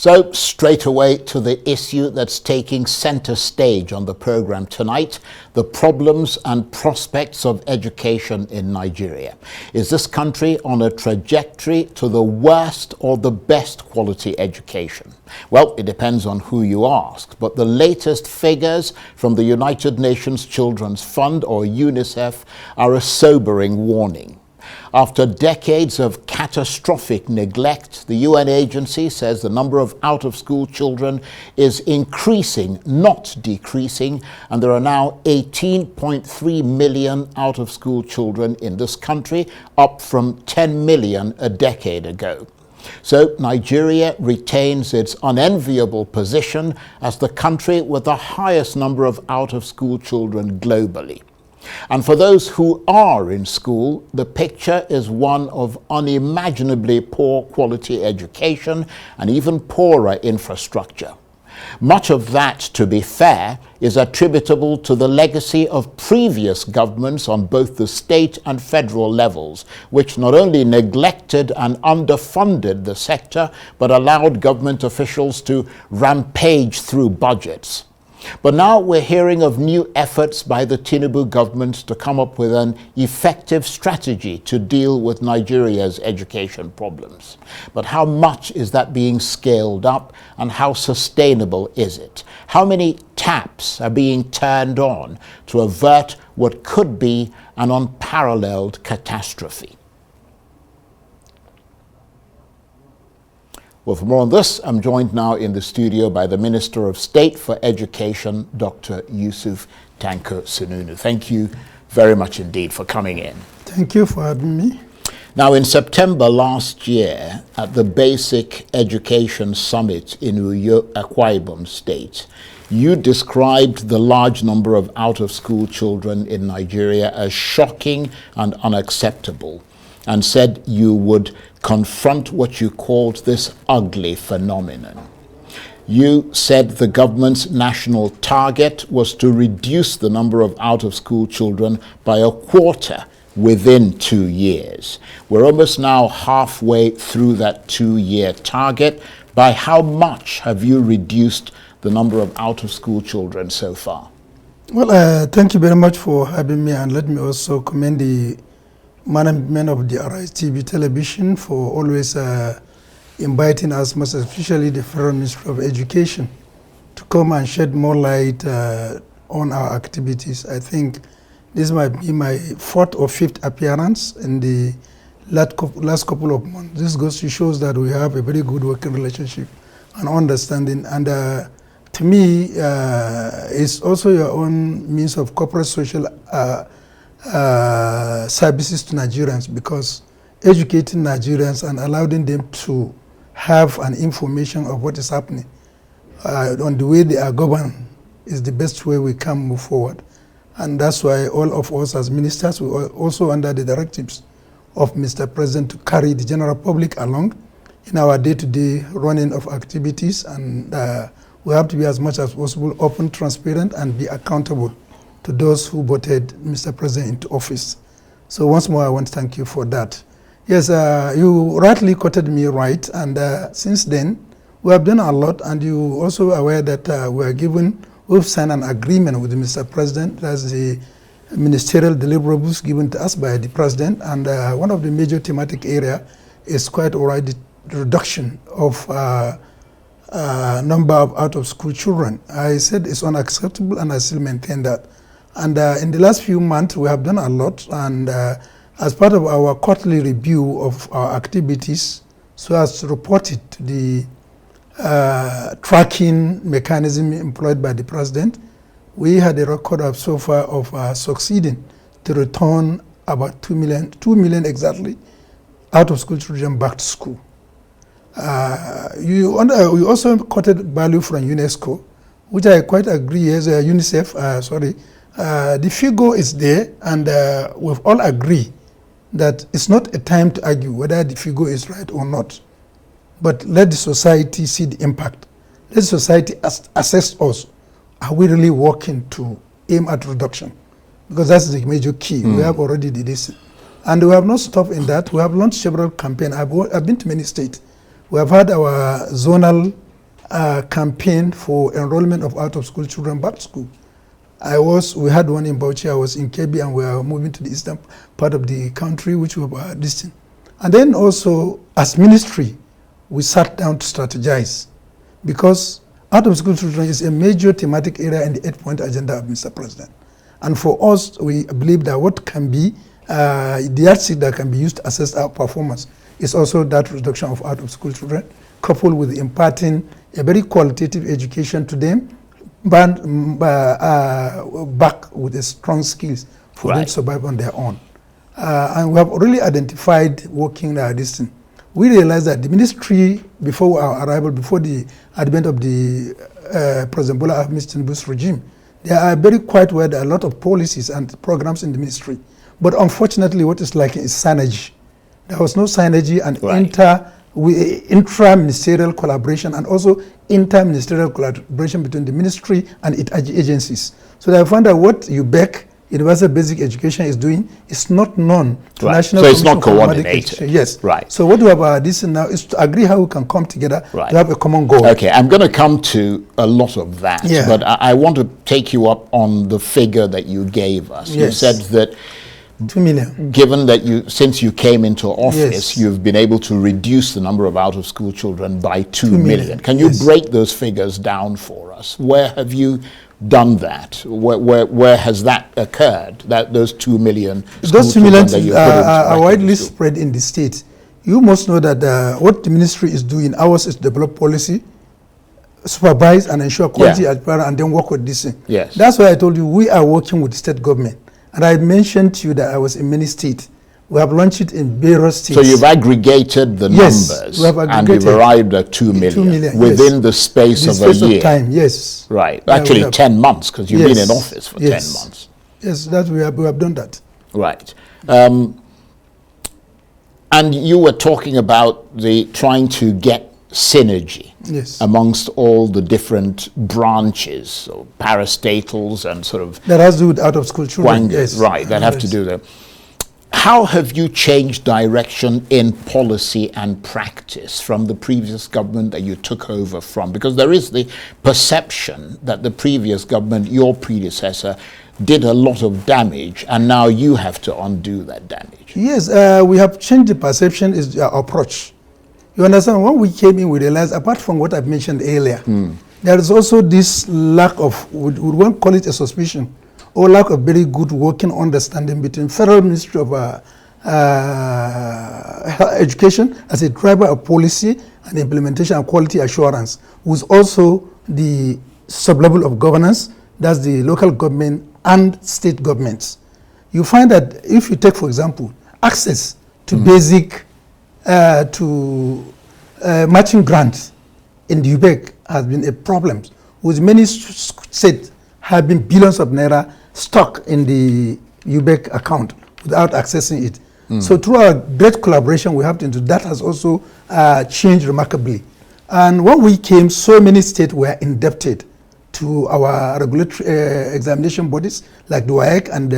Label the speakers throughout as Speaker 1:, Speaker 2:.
Speaker 1: So straight away to the issue that's taking center stage on the program tonight, the problems and prospects of education in Nigeria. Is this country on a trajectory to the worst or the best quality education? Well, it depends on who you ask, but the latest figures from the United Nations Children's Fund, or UNICEF, are a sobering warning. After decades of catastrophic neglect, the UN agency says the number of out-of-school children is increasing, not decreasing, and there are now 18.3 million out-of-school children in this country, up from 10 million a decade ago. So Nigeria retains its unenviable position as the country with the highest number of out-of-school children globally. And for those who are in school, the picture is one of unimaginably poor quality education and even poorer infrastructure. Much of that, to be fair, is attributable to the legacy of previous governments on both the state and federal levels, which not only neglected and underfunded the sector, but allowed government officials to rampage through budgets. But now we're hearing of new efforts by the Tinubu government to come up with an effective strategy to deal with Nigeria's education problems. But how much is that being scaled up, and how sustainable is it? How many taps are being turned on to avert what could be an unparalleled catastrophe? Well, for more on this, I'm joined now in the studio by the Minister of State for Education, Dr. Yusuf Sununu. Thank you very much indeed for coming in.
Speaker 2: Thank you for having me.
Speaker 1: Now, in September last year, at the Basic Education Summit in Uyo, Akwa Ibom State, you described the large number of out-of-school children in Nigeria as shocking and unacceptable, and said you would confront what you called this ugly phenomenon. You said the government's national target was to reduce the number of out-of-school children by a quarter within 2 years. We're almost now halfway through that 2-year target. By how much have you reduced the number of out-of-school children so far?
Speaker 2: Well, thank you very much for having me, and let me also commend the management of the Arise TV television for always inviting us, most especially the Federal Ministry of Education, to come and shed more light on our activities. I think this might be my 4th or 5th appearance in the last couple of months. This goes to show that we have a very good working relationship and understanding. And to me, it's also your own means of corporate social services to Nigerians, because educating Nigerians and allowing them to have an information of what is happening on the way they are governed is the best way we can move forward. And that's why all of us as ministers, we are also under the directives of Mr. President to carry the general public along in our day-to-day running of activities, and we have to be as much as possible open, transparent, and be accountable to those who voted Mr. President into office. So once more, I want to thank you for that. Yes, you rightly quoted me right, and since then, we have done a lot, and you also aware that we've signed an agreement with Mr. President. That's the ministerial deliverables given to us by the President, and one of the major thematic area is quite already the reduction of number of out-of-school children. I said it's unacceptable, and I still maintain that. And in the last few months, we have done a lot, and as part of our quarterly review of our activities, so as reported to the tracking mechanism employed by the President, we had a record of so far of succeeding to return about 2 million exactly, out-of-school children back to school. We also quoted value from UNESCO, which I quite agree as UNICEF, the figure is there, and we've all agreed that it's not a time to argue whether the figure is right or not. But let the society see the impact. Let the society assess us. Are we really working to aim at reduction? Because that's the major key. We have already did this. And we have not stopped in that. We have launched several campaigns. I've been to many states. We have had our zonal campaign for enrollment of out-of-school children back to school. We had one in Bauchi, I was in Kebbi, and we are moving to the eastern part of the country, which we were distant. And then also, as ministry, we sat down to strategize, because out-of-school children is a major thematic area in the 8-point agenda of Mr. President. And for us, we believe that what can be the yardstick that can be used to assess our performance is also that reduction of out-of-school children, coupled with imparting a very qualitative education to them, but back with the strong skills for them to survive on their own. And we have already identified working this thing. We realized that the ministry, before our arrival, before the advent of the President Bola Ahmed Tinubu's regime, there are very quite where there are a lot of policies and programs in the ministry. But unfortunately, what is lacking is synergy. There was no synergy and intra-ministerial collaboration, and also inter-ministerial collaboration between the ministry and its agencies. So I found that what UBEC, Universal Basic Education, is doing is not known to national.
Speaker 1: So it's not coordinated.
Speaker 2: Yes.
Speaker 1: Right.
Speaker 2: So what we have this now is to agree how we can come together to have a common goal.
Speaker 1: Okay, I'm going to come to a lot of that, but I want to take you up on the figure that you gave us. You said that
Speaker 2: 2 million.
Speaker 1: Given that since you came into office, you've been able to reduce the number of out-of-school children by 2 million. Can you break those figures down for us? Where have you done that? Where has that occurred? Those 2 million.
Speaker 2: Those 2 million are widely spread in the state. You must know that what the ministry is doing, ours is develop policy, supervise and ensure quality and then work with this thing.
Speaker 1: Yes.
Speaker 2: That's why I told you we are working with the state government. And I mentioned to you that I was in many states. We have launched it in various states.
Speaker 1: So you've aggregated the numbers,
Speaker 2: we have aggregated,
Speaker 1: and you've arrived at 2 million,
Speaker 2: 2 million
Speaker 1: within the space of a year.
Speaker 2: Of time, yes.
Speaker 1: Right. Actually, 10 months, because you've been in office for 10 months.
Speaker 2: Yes, that we have done that.
Speaker 1: Right. And you were talking about trying to get synergy amongst all the different branches, so parastatals and sort of...
Speaker 2: That has to do with out-of-school children,
Speaker 1: Right, that have to do that. How have you changed direction in policy and practice from the previous government that you took over from? Because there is the perception that the previous government, your predecessor, did a lot of damage, and now you have to undo that damage.
Speaker 2: Yes, we have changed the perception, is our approach. You understand, when we came in, we realized, apart from what I've mentioned earlier, there is also this lack of, we won't call it a suspicion, or lack of very good working understanding between Federal Ministry of Education as a driver of policy and implementation and quality assurance, who's also the sub-level of governance, that's the local government and state governments. You find that if you take, for example, access to basic matching grants in the UBEC has been a problem, with many states having billions of naira stuck in the UBEC account without accessing it. So through our great collaboration we have to do, that has also changed remarkably. And when we came, so many states were indebted to our regulatory examination bodies like the WAEC and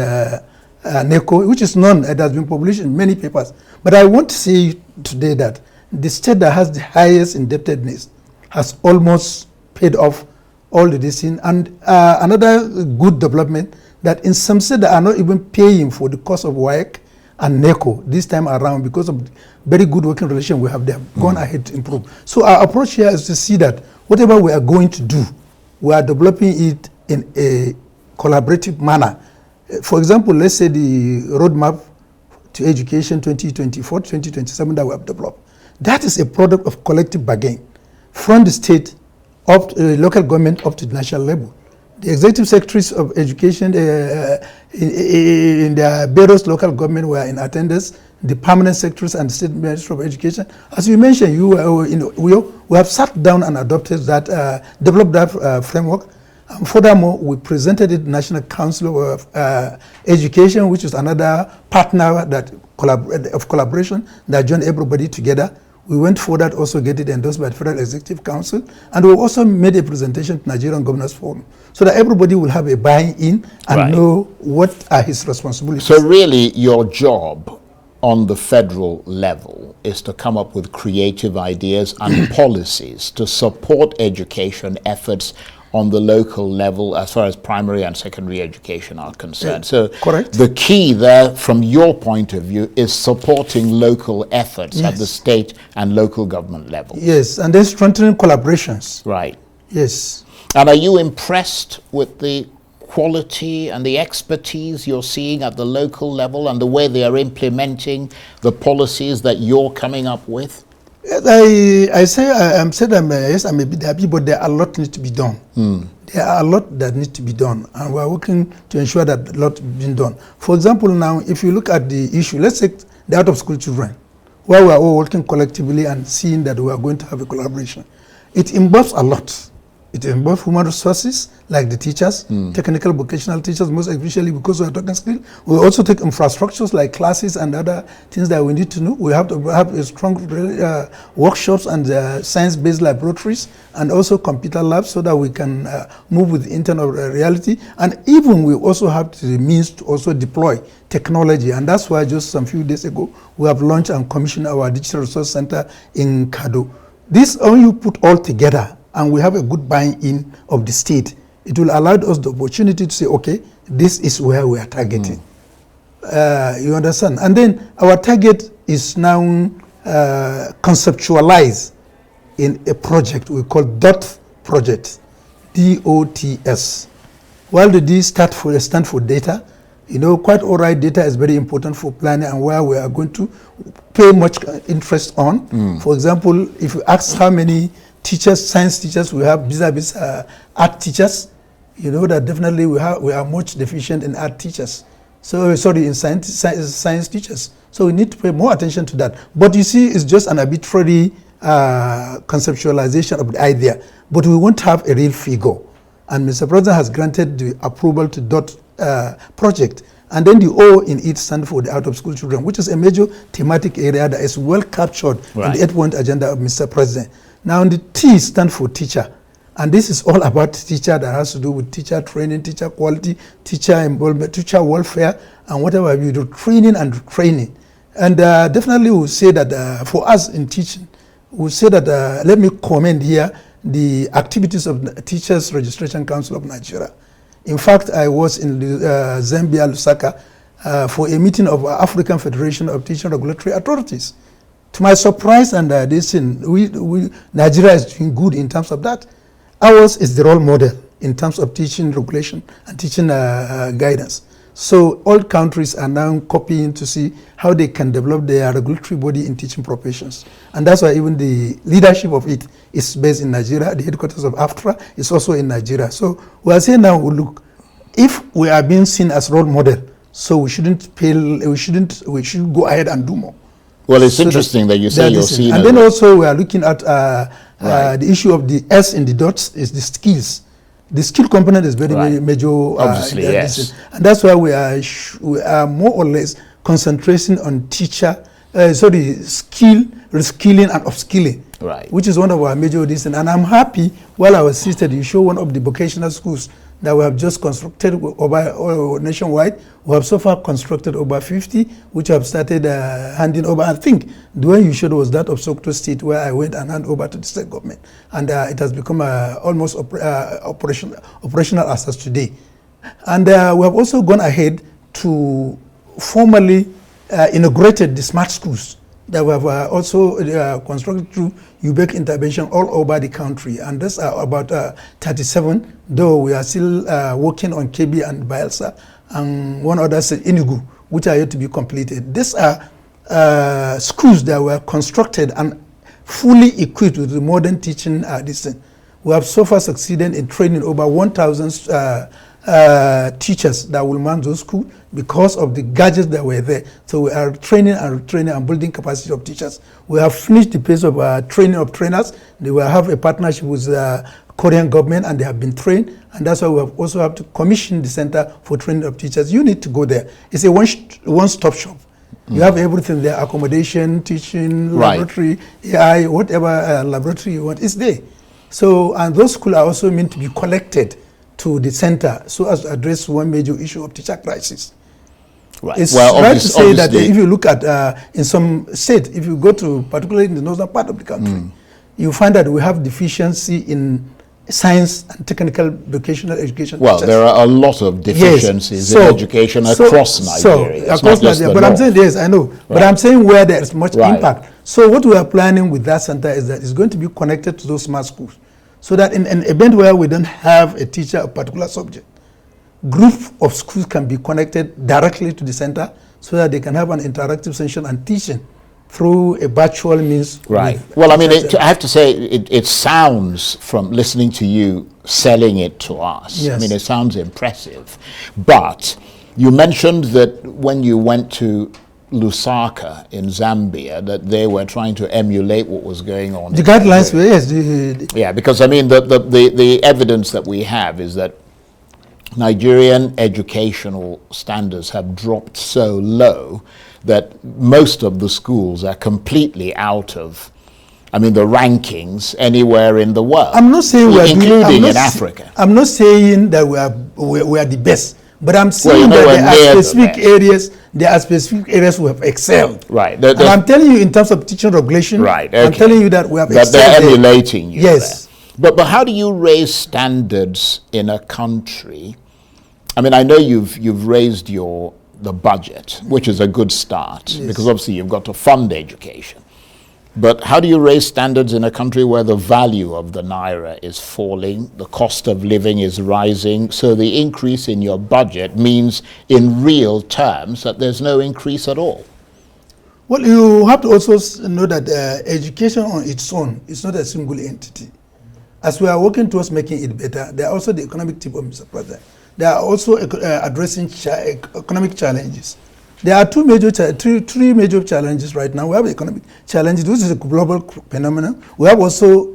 Speaker 2: NECO, which is known, it has been published in many papers. But I want to say today that the state that has the highest indebtedness has almost paid off all the distance. And another good development, that in some states that are not even paying for the cost of WAEC and NECO this time around, because of the very good working relation we have, they have gone ahead to improve. So our approach here is to see that whatever we are going to do, we are developing it in a collaborative manner. For example, let's say the roadmap to education 2024-2027 that we have developed. That is a product of collective bargain from the state up to local government up to the national level. The executive secretaries of education in the various local government were in attendance, the permanent secretaries and the state minister of education. As you mentioned, we have sat down and adopted that, developed that framework. And furthermore, we presented it to the National Council of Education, which is another partner of collaboration that joined everybody together. We went for that, also get it endorsed by the Federal Executive Council, and we also made a presentation to Nigerian Governors Forum, so that everybody will have a buy-in and know what are his responsibilities.
Speaker 1: So really, your job on the federal level is to come up with creative ideas and policies to support education efforts on the local level as far as primary and secondary education are concerned. So
Speaker 2: correct.
Speaker 1: The key there from your point of view is supporting local efforts at the state and local government level.
Speaker 2: Yes, and then strengthening collaborations.
Speaker 1: Right.
Speaker 2: Yes.
Speaker 1: And are you impressed with the quality and the expertise you're seeing at the local level and the way they are implementing the policies that you're coming up with?
Speaker 2: Yes, I'm a bit happy, but there are a lot need to be done. There are a lot that need to be done, and we're working to ensure that a lot is being done. For example, now, if you look at the issue, let's take the out-of-school children, where we are all working collectively and seeing that we are going to have a collaboration. It involves a lot. It involves human resources, like the teachers, technical vocational teachers, most especially because we are talking skill. We also take infrastructures like classes and other things that we need to know. We have to have a strong workshops and science-based laboratories, and also computer labs, so that we can move with the internet reality. And even we also have the means to also deploy technology. And that's why just some few days ago, we have launched and commissioned our Digital Resource Center in Kado. This, when you put all together, and we have a good buy-in of the state, it will allow us the opportunity to say, okay, this is where we are targeting. You understand? And then our target is now conceptualized in a project we call DOT project, DOTS. While the D stand for data, you know, quite all right, data is very important for planning and where we are going to pay much interest on. For example, if you ask how many teachers, science teachers we have vis-a-vis art teachers, you know that definitely we are much deficient in art teachers. So sorry, in science teachers. So we need to pay more attention to that. But you see, it's just an arbitrary conceptualization of the idea. But we won't have a real figure. And Mr. President has granted the approval to DOT project. And then the O in it stands for the out-of-school children, which is a major thematic area that is well captured in the 8-point agenda of Mr. President. Now the T stands for teacher. And this is all about teacher that has to do with teacher training, teacher quality, teacher involvement, teacher welfare, and whatever you do, training and training. And definitely we'll say that for us in teaching, we'll say that, let me comment here, the activities of the Teachers Registration Council of Nigeria. In fact, I was in Zambia, Lusaka, for a meeting of African Federation of Teaching Regulatory Authorities. To my surprise, and Nigeria is doing good in terms of that. Ours is the role model in terms of teaching regulation and teaching guidance. So all countries are now copying to see how they can develop their regulatory body in teaching professions. And that's why even the leadership of it is based in Nigeria. The headquarters of AFTRA is also in Nigeria. So we are saying now, look, if we are being seen as role model, so we shouldn't should go ahead and do more.
Speaker 1: Well, it's so interesting that you say you're seen.
Speaker 2: And then also we are looking at the issue of the S in the dots is the skills. The skill component is very major.
Speaker 1: Obviously, yes.
Speaker 2: And that's why we are more or less concentrating on teacher, reskilling and upskilling, which is one of our major reasons. And I'm happy, while I was seated, you show one of the vocational schools that we have just constructed over nationwide. We have so far constructed over 50, which have started handing over. I think the one you showed was that of Sokoto State, where I went and handed over to the state government. And it has become almost operational as of today. And we have also gone ahead to formally inaugurated the smart schools that we have also constructed through UBEC intervention all over the country. And these are about 37, though we are still working on KB and Bayelsa, and one other said Enugu, which are yet to be completed. These are schools that were constructed and fully equipped with the modern teaching distance. We have so far succeeded in training over 1,000 teachers that will man those schools because of the gadgets that were there. So we are training and building capacity of teachers. We have finished the phase of training of trainers. They will have a partnership with the Korean government, and they have been trained. And that's why we have also have to commission the Center for Training of Teachers. You need to go there. It's a one-stop shop. You have everything there: accommodation, teaching, laboratory, AI, whatever laboratory you want is there. So, and those schools are also meant to be collected to the center so as to address one major issue of teacher crisis.
Speaker 1: Right.
Speaker 2: It's
Speaker 1: Well,
Speaker 2: right to say that
Speaker 1: obviously,
Speaker 2: if you look at in some states, if you go to particularly in the northern part of the country, you find that we have deficiency in science and technical vocational education.
Speaker 1: well,
Speaker 2: teachers.
Speaker 1: there are a lot of deficiencies in education across Nigeria. It's not
Speaker 2: Across
Speaker 1: just
Speaker 2: Nigeria.
Speaker 1: the
Speaker 2: But I'm
Speaker 1: north.
Speaker 2: saying, yes, I know. But I'm saying where there is much
Speaker 1: Right.
Speaker 2: impact. So what we are planning with that center is that it's going to be connected to those smart schools. So that in an event where we don't have a teacher of a particular subject, group of schools can be connected directly to the center so that they can have an interactive session and teaching through a virtual means.
Speaker 1: Right. Well, I mean, I have to say, it sounds, from listening to you selling it to us,
Speaker 2: Yes.
Speaker 1: I mean, it sounds impressive. But you mentioned that when you went to Lusaka in Zambia, that they were trying to emulate what was going on.
Speaker 2: The
Speaker 1: in
Speaker 2: guidelines
Speaker 1: Nigeria.
Speaker 2: were, yes.
Speaker 1: Yeah, because I mean, the evidence that we have is that Nigerian educational standards have dropped so low that most of the schools are completely out of, I mean, the rankings anywhere in the world.
Speaker 2: I'm not saying we are
Speaker 1: including in Africa.
Speaker 2: I'm not saying that we are the best, but I'm saying
Speaker 1: you're
Speaker 2: that
Speaker 1: nowhere
Speaker 2: there
Speaker 1: near
Speaker 2: are
Speaker 1: the
Speaker 2: specific
Speaker 1: best.
Speaker 2: areas. There are specific areas we have excelled.
Speaker 1: Right.
Speaker 2: And I'm telling you, in terms of teaching regulation,
Speaker 1: Right,
Speaker 2: I'm
Speaker 1: okay.
Speaker 2: telling you that we have
Speaker 1: That
Speaker 2: excelled.
Speaker 1: they're
Speaker 2: there.
Speaker 1: emulating you.
Speaker 2: Yes.
Speaker 1: There. But how do you raise standards in a country? I mean, I know you've raised the budget, which is a good start,
Speaker 2: Yes.
Speaker 1: because obviously you've got to fund education. But how do you raise standards in a country where the value of the naira is falling, the cost of living is rising, so the increase in your budget means in real terms that there's no increase at all?
Speaker 2: Well, you have to also know that education on its own is not a single entity. As we are working towards making it better, there are also the economic tip of Mr. President. There are also addressing economic challenges. There are three major challenges right now. We have economic challenges, which is a global phenomenon. We have also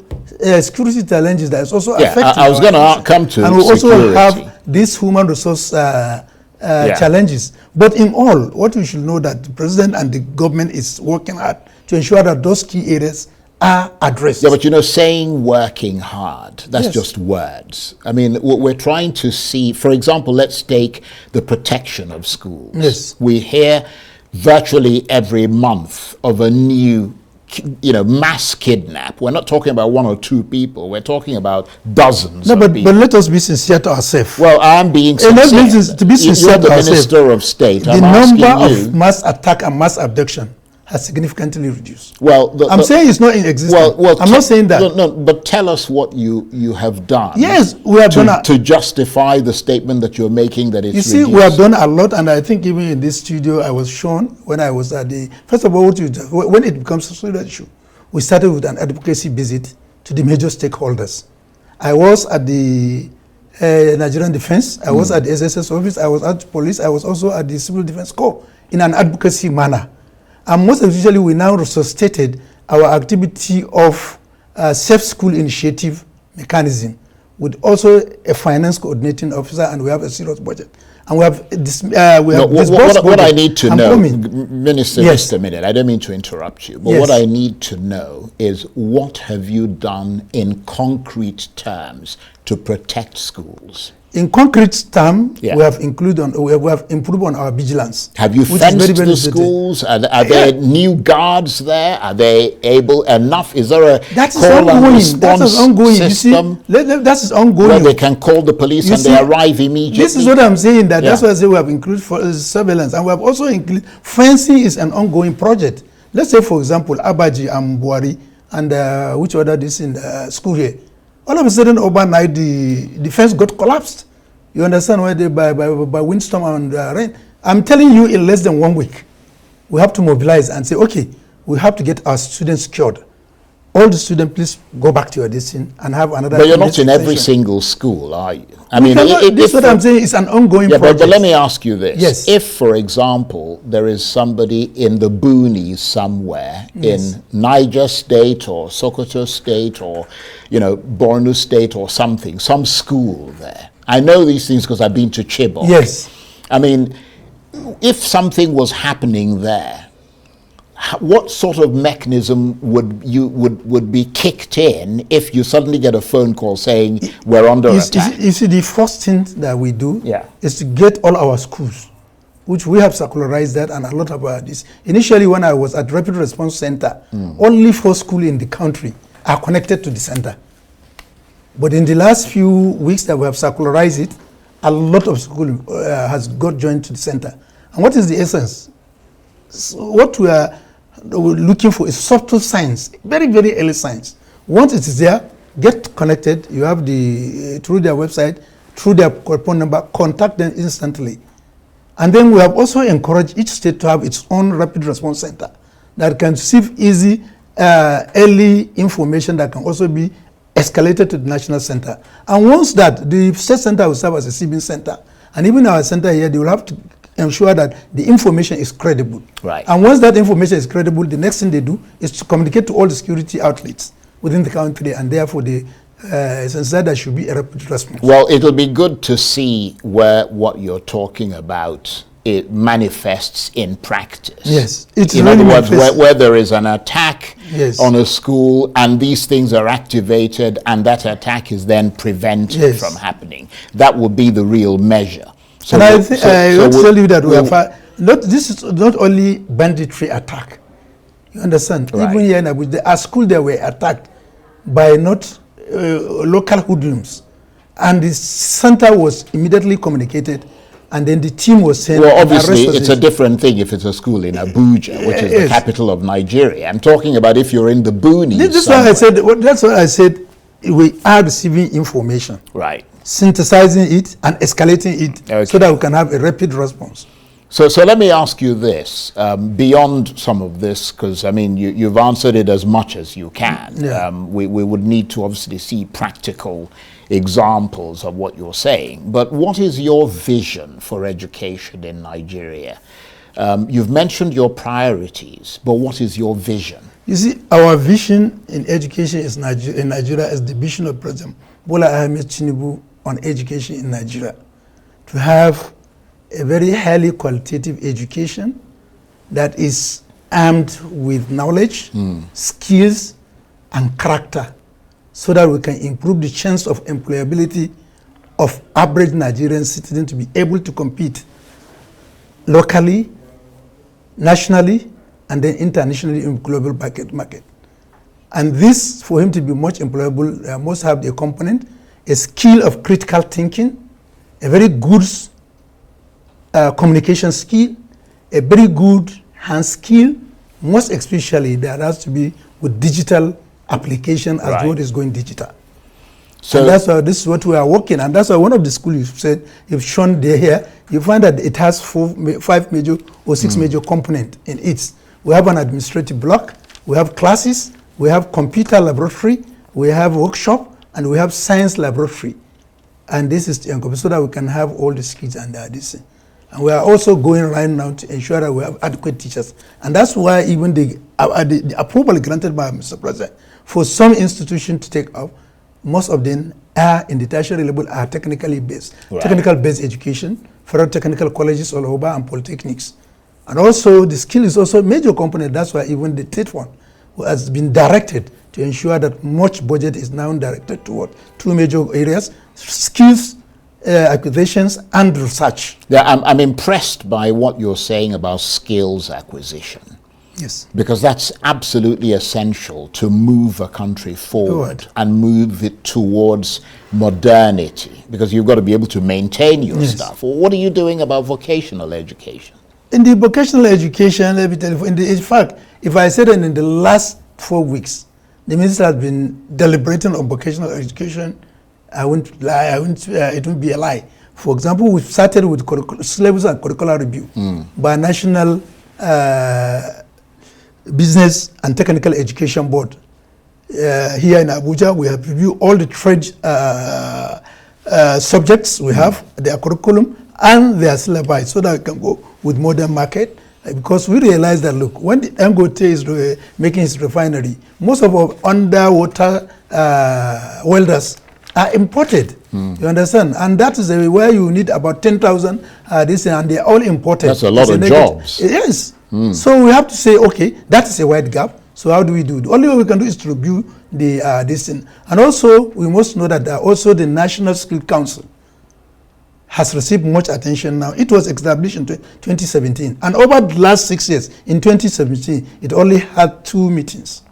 Speaker 2: security challenges that is also affecting.
Speaker 1: I was going to come to
Speaker 2: and we also
Speaker 1: security.
Speaker 2: have these human resource challenges. But in all, what we should know that the president and the government is working hard to ensure that those key areas are addressed.
Speaker 1: Yeah, but you know, saying working hard, that's
Speaker 2: Yes.
Speaker 1: just words. I mean, what we're trying to see, for example, let's take the protection of schools.
Speaker 2: Yes.
Speaker 1: We hear virtually every month of a new, mass kidnap. We're not talking about one or two people. We're talking about dozens
Speaker 2: No,
Speaker 1: of
Speaker 2: but
Speaker 1: people.
Speaker 2: let us be sincere to ourselves.
Speaker 1: Well, I'm being
Speaker 2: let's
Speaker 1: sincere.
Speaker 2: to be sincere
Speaker 1: You're the
Speaker 2: to ourselves.
Speaker 1: Minister of State.
Speaker 2: The
Speaker 1: I'm
Speaker 2: number
Speaker 1: asking
Speaker 2: of
Speaker 1: you.
Speaker 2: mass attack and mass abduction has significantly reduced.
Speaker 1: Well,
Speaker 2: I'm saying it's not in existence. I'm not saying that.
Speaker 1: No, but tell us what you have done.
Speaker 2: Yes, we have done
Speaker 1: to justify the statement that you're making that it's
Speaker 2: You see,
Speaker 1: reduced.
Speaker 2: we have done a lot, and I think even in this studio, I was shown when I was at the, first of all, when it becomes a social issue, we started with an advocacy visit to the major stakeholders. I was at the Nigerian Defense, I was at the SSS office, I was at police, I was also at the Civil Defense Corps in an advocacy manner. And most especially, we now resuscitated our activity of safe school initiative mechanism with also a finance coordinating officer, and we have a serious budget. And we have
Speaker 1: what I need to know, Minister,
Speaker 2: Yes.
Speaker 1: just a minute, I don't mean to interrupt you, but
Speaker 2: Yes.
Speaker 1: what I need to know is what have you done in concrete terms to protect schools?
Speaker 2: In concrete terms,
Speaker 1: Yeah.
Speaker 2: we have improved on our vigilance.
Speaker 1: Have you
Speaker 2: which is
Speaker 1: fenced
Speaker 2: very, very
Speaker 1: the
Speaker 2: important.
Speaker 1: schools? Are there new guards there? Are they able enough? Is there a
Speaker 2: That is
Speaker 1: call and
Speaker 2: ongoing.
Speaker 1: response
Speaker 2: That is ongoing.
Speaker 1: system
Speaker 2: You see, that is ongoing.
Speaker 1: where they can call the police
Speaker 2: You
Speaker 1: and
Speaker 2: see,
Speaker 1: they arrive immediately?
Speaker 2: This is what I'm saying. That's
Speaker 1: Yeah.
Speaker 2: why I say we have included surveillance, and we have also included fencing is an ongoing project. Let's say, for example, Abaji and Buari and which other this in the school here. All of a sudden, overnight, the fence got collapsed. You understand why by windstorm and rain. I'm telling you, in less than 1 week, we have to mobilize and say, okay, we have to get our students secured. All the students, please go back to your destination and have another.
Speaker 1: But you're not in every
Speaker 2: session.
Speaker 1: single school, are you?
Speaker 2: This is what I'm saying. It's an ongoing project.
Speaker 1: But let me ask you this.
Speaker 2: Yes.
Speaker 1: If, for example, there is somebody in the boonies somewhere in Niger State or Sokoto State or, Borno State or something, some school there. I know these things because I've been to Chibok.
Speaker 2: Yes.
Speaker 1: I mean, if something was happening there, what sort of mechanism would be kicked in if you suddenly get a phone call saying we're under attack?
Speaker 2: You see, the first thing that we do
Speaker 1: Yeah.
Speaker 2: is to get all our schools which we have circularized that and a lot about this. Initially, when I was at Rapid Response Center, only 4 schools in the country are connected to the center. But in the last few weeks that we have circularized it, a lot of schools has got joined to the center. And what is the essence? So what we are looking for is subtle signs, very, very early signs. Once it is there, get connected. You have through their website, through their phone number, contact them instantly. And then we have also encouraged each state to have its own rapid response center that can receive easy, early information that can also be escalated to the national center. And once that, the state center will serve as a receiving center. And even our center here, they will have to ensure that the information is credible.
Speaker 1: Right.
Speaker 2: And once that information is credible, the next thing they do is to communicate to all the security outlets within the country, and therefore the since that there should be a rapid response.
Speaker 1: Well, it'll be good to see where what you're talking about it manifests in practice.
Speaker 2: Yes, it's
Speaker 1: in
Speaker 2: really
Speaker 1: other words, where there is an attack
Speaker 2: yes.
Speaker 1: on a school and these things are activated and that attack is then prevented
Speaker 2: yes.
Speaker 1: from happening. That would be the real measure. So
Speaker 2: and I want to tell you that we have this is not only banditry attack. You understand?
Speaker 1: Right.
Speaker 2: Even here in Abuja, our school they were attacked by not local hoodlums, and the center was immediately communicated, and then the team was sent.
Speaker 1: Well, obviously, it's a different thing if it's a school in Abuja, which is the capital of Nigeria. I'm talking about if you're in the boonies.
Speaker 2: That's why I said. That's why I said we are receiving information,
Speaker 1: right?
Speaker 2: Synthesizing it and escalating it so that we can have a rapid response.
Speaker 1: So let me ask you this, beyond some of this, because I mean, you've answered it as much as you can.
Speaker 2: Yeah.
Speaker 1: We would need to obviously see practical examples of what you're saying. But what is your vision for education in Nigeria? You've mentioned your priorities, but what is your vision?
Speaker 2: You see, our vision in education in Nigeria is the vision of President Bola Ahmed Tinubu on education in Nigeria, to have a very highly qualitative education that is armed with knowledge, skills, and character, so that we can improve the chance of employability of average Nigerian citizens to be able to compete locally, nationally, and then internationally in global market. And this, for him to be much employable, must have the component, a skill of critical thinking, a very good communication skill, a very good hand skill, most especially there has to be with digital application as the world is going digital. So and that's why this is what we are working, and that's why one of the schools you've shown there here, you find that it has 5 major or 6 major components in it. We have an administrative block, we have classes, we have computer laboratory, we have workshop, and we have science laboratory. And this is so that we can have all the skills and this. And we are also going right now to ensure that we have adequate teachers. And that's why even the approval granted by Mr. President for some institutions to take up, most of them are in the tertiary level are technically based. Right. Technical based education, federal technical colleges all over and polytechnics. And also the skill is also a major component. That's why even the state one has been directed to ensure that much budget is now directed toward 2 major areas: skills, acquisitions, and research.
Speaker 1: Yeah, I'm impressed by what you're saying about skills acquisition.
Speaker 2: Yes.
Speaker 1: Because that's absolutely essential to move a country forward and move it towards modernity, because you've got to be able to maintain your stuff. Well, what are you doing about vocational education?
Speaker 2: In the vocational education, in fact, if I said that in the last 4 weeks, the minister has been deliberating on vocational education, I wouldn't lie, it wouldn't be a lie. For example, we started with syllabus and curricular review by National Business and Technical Education Board. Here in Abuja, we have reviewed all the trade subjects we have, their curriculum and their syllabi, so that we can go with modern market. Because we realize that, look, when the Dangote is making his refinery, most of our underwater welders are imported. You understand? And that is where you need about 10,000 and they're all imported.
Speaker 1: That's a lot of jobs.
Speaker 2: Yes. So we have to say, okay, that is a wide gap. So how do we do it? The only way we can do is to review this thing. And also, we must know that also the National Skill Council has received much attention now. It was established in 2017. And over the last 6 years, in 2017, it only had 2 meetings.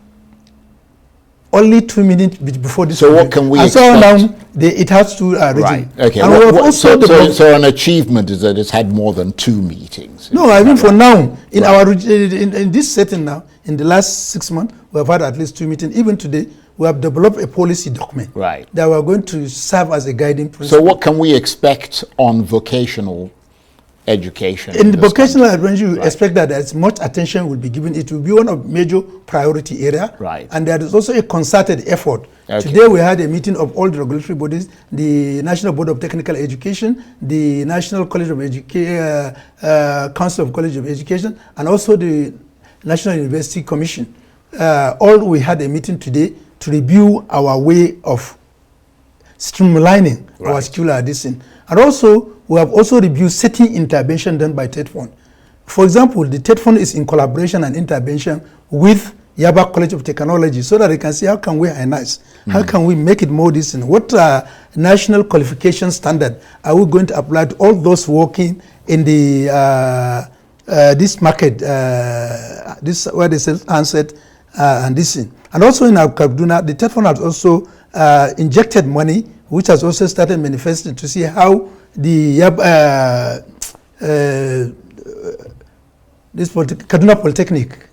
Speaker 2: Only 2 meetings before this.
Speaker 1: So what can we expect?
Speaker 2: So now it has to
Speaker 1: right. Okay.
Speaker 2: And
Speaker 1: so an achievement is that it's had more than 2 meetings.
Speaker 2: No, I mean for now, in our in this setting now, in the last 6 months, we have had at least 2 meetings. Even today, we have developed a policy document that we are going to serve as a guiding principle.
Speaker 1: So what can we expect on vocational education?
Speaker 2: In the vocational education, you expect that as much attention will be given. It will be one of major priority area.
Speaker 1: Right.
Speaker 2: And there is also a concerted effort. Okay. Today we had a meeting of all the regulatory bodies, the National Board of Technical Education, the National College of Education, Council of College of Education, and also the National University Commission. All we had a meeting today to review our way of streamlining our skill addition. And also, we have also reviewed setting intervention done by TED Fund. For example, the TED Fund is in collaboration and intervention with Yaba College of Technology so that they can see how can we harness, how can we make it more decent, what national qualification standard are we going to apply to all those working in the this market, this where they sell handset and this thing. And also in our Kaduna, the TED Fund has also injected money, which has also started manifesting to see how the Kaduna Polytechnic,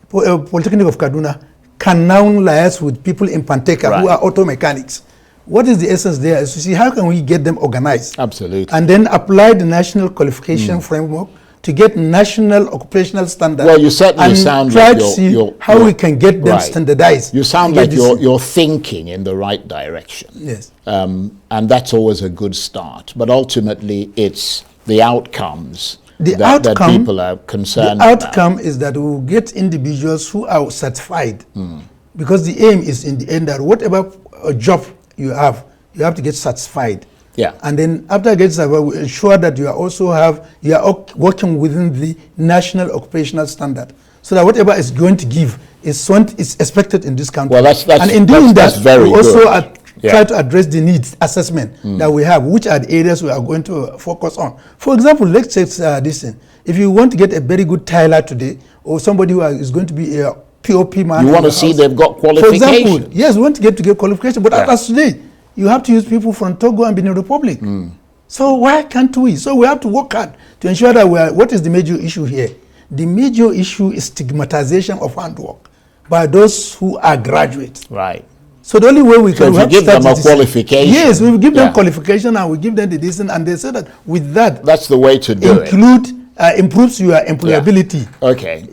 Speaker 2: Polytechnic of Kaduna, can now liaise with people in Panteka who are auto mechanics. What is the essence there is to see how can we get them organized.
Speaker 1: Absolutely.
Speaker 2: And then apply the national qualification framework to get national occupational standards.
Speaker 1: Well, you certainly sound
Speaker 2: try
Speaker 1: like
Speaker 2: to see how we can get them standardized.
Speaker 1: You sound like you're thinking in the right direction.
Speaker 2: Yes.
Speaker 1: And that's always a good start. But ultimately, it's the outcomes that people are concerned about.
Speaker 2: The outcome is that we will get individuals who are certified. Because the aim is in the end that whatever job you have to get certified.
Speaker 1: Yeah.
Speaker 2: And then after getting certified, we ensure that you are working within the national occupational standard. So that whatever is going to give is expected in this country.
Speaker 1: Well,
Speaker 2: and in doing that, we also try to address the needs assessment that we have, which are the areas we are going to focus on. For example, let's take this thing. If you want to get a very good tailor today, or somebody who is going to be a POP man.
Speaker 1: You want to see they've got qualifications.
Speaker 2: For example, yes, we want to get qualification, but as today, you have to use people from Togo and Benin Republic. So why can't we? So we have to work hard to ensure that what is the major issue here? The major issue is stigmatization of handwork by those who are graduates.
Speaker 1: Right.
Speaker 2: So the only way we can
Speaker 1: give them a qualification.
Speaker 2: Yes, we will give them qualification and we give them the decent, and they say that with that,
Speaker 1: that's the way to do it.
Speaker 2: Improves your employability.
Speaker 1: Okay.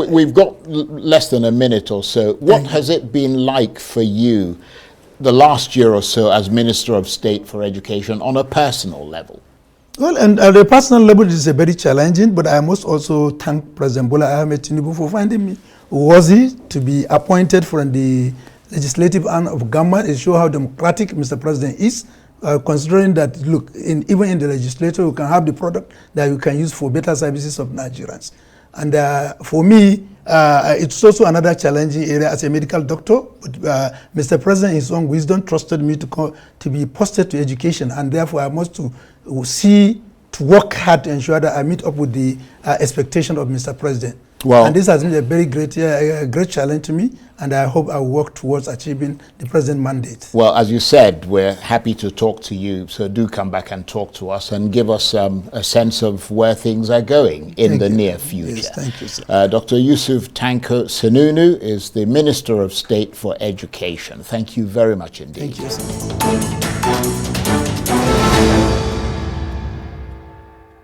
Speaker 1: We've got less than a minute or so. What has it been like for you the last year or so as Minister of State for Education on a personal level?
Speaker 2: Well, and at a personal level, it is a very challenging, but I must also thank President Bola Ahmed Tinubu for finding me worthy to be appointed from the legislative arm of government. It shows how democratic Mr. President is, considering that, look, even in the legislature, you can have the product that you can use for better services of Nigerians. And for me, it's also another challenging area as a medical doctor. But Mr. President, in his own wisdom, trusted me to be posted to education, and therefore I must to work hard to ensure that I meet up with the expectation of Mr. President. Well, and this has been a very great challenge to me, and I hope I will work towards achieving the present mandate. Well,
Speaker 1: as you said, we're happy to talk to you, so do come back and talk to us and give us a sense of where things are going in the near future.
Speaker 2: Yes, thank you, sir.
Speaker 1: Dr. Yusuf Tanko Sununu is the Minister of State for Education. Thank you very much indeed.
Speaker 2: Thank you, sir.